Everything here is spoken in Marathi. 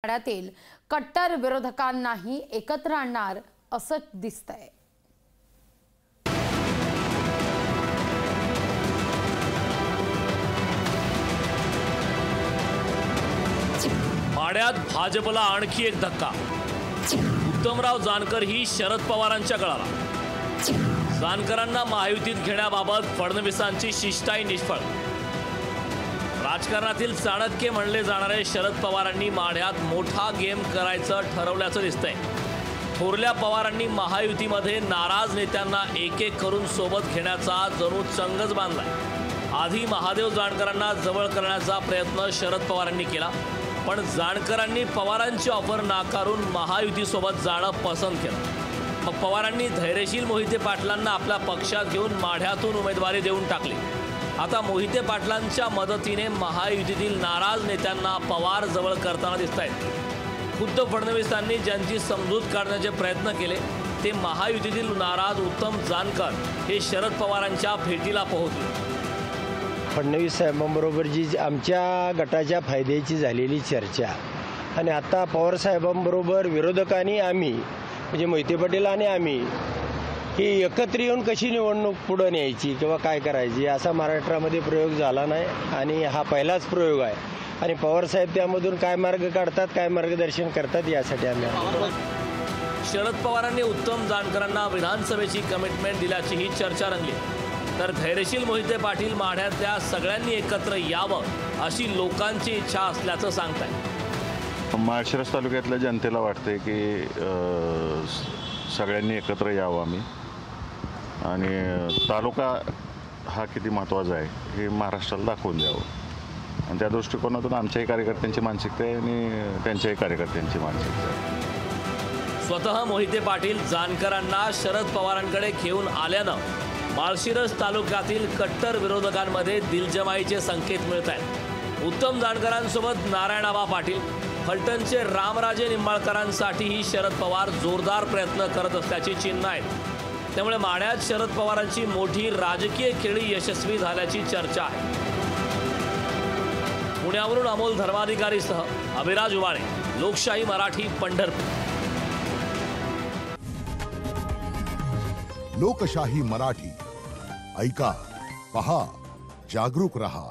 माढ्यातील कट्टर विरोधकांनाही एकत्र आणणार असं दिसतंय। माढ्यात भाजपला आणखी एक धक्का। उत्तमराव जानकर ही शरद पवारांच्या गळाला। जानकरांना महायुतीत घेण्याबाबत फडणवीसांची शिष्टाई निष्फळ। राजकारणातील चाणक्य म्हणले जाणारे शरद पवारांनी माढ्यात मोठा गेम करायचं ठरवल्याचं दिसतंय। थोरल्या पवारांनी महायुतीमध्ये नाराज नेत्यांना एक एक करून सोबत घेण्याचा जणू चंगच बांधलाय। आधी महादेव जानकरांना जवळ करण्याचा प्रयत्न शरद पवारांनी केला, पण जानकरांनी पवारांची ऑफर नाकारून महायुतीसोबत जाणं पसंत केलं। मग पवारांनी धैर्यशील मोहिते पाटलांना आपल्या पक्षात घेऊन माढ्यातून उमेदवारी देऊन टाकली। आता मोहिते पाटलांच्या मदतीने महायुतीतील नाराज नेत्यांना पवार जवळ करताना दिसतायत। खुद्द फडणवीसांनी ज्यांची समजूत काढण्याचे प्रयत्न केले ते महायुतीतील नाराज उत्तम जानकर हे शरद पवारांच्या भेटीला पोहोचले। फडणवीस साहेबांबरोबर जी आमच्या गटाच्या फायद्याची झालेली चर्चा आणि आता पवार साहेबांबरोबर विरोधकांनी आम्ही म्हणजे मोहिते पाटील आणि आम्ही ही एकत्र येऊन कशी निवडणूक पुढे न्यायची किंवा काय करायची असा महाराष्ट्रामध्ये प्रयोग झाला नाही आणि हा पहिलाच प्रयोग आहे। आणि पवार साहेब त्यामधून काय मार्ग काढतात, काय मार्गदर्शन करतात यासाठी आम्ही शरद पवारांनी उत्तम जानकरांना विधानसभेची कमिटमेंट दिल्याची ही चर्चा रंगली, तर धैर्यशील मोहिते पाटील माढ्यातल्या सगळ्यांनी एकत्र यावं अशी लोकांची इच्छा असल्याचं सांगतायत। माळशिरस तालुक्यातल्या जनतेला वाटते की सगळ्यांनी एकत्र यावं आम्ही, आणि तालुका हा किती महत्त्वाचा आहे हे महाराष्ट्राला दाखवून द्यावं, आणि त्या दृष्टिकोनातून आमच्याही कार्यकर्त्यांची मानसिकता आहे आणि त्यांच्याही कार्यकर्त्यांची मानसिकता आहे। स्वतः मोहिते पाटील जानकरांना शरद पवारांकडे घेऊन आल्यानं माळशिरस तालुक्यातील कट्टर विरोधकांमध्ये दिलजमाईचे संकेत मिळत आहेत। उत्तम जानकरांसोबत नारायणआबा पाटील, फलटणचे रामराजे निंबाळकरांसाठीही शरद पवार जोरदार प्रयत्न करत असल्याची चिन्ह आहेत। त्यामुळे माढ्यात शरद पवारांची मोठी राजकीय खेळी यशस्वी झाल्याची चर्चा आहे। पुण्यावरून अमोल धर्माधिकारीसह अभिराज उबाळे, लोकशाही मराठी, पंढरपूर। लोकशाही मराठी ऐका, पहा, जागरूक रहा।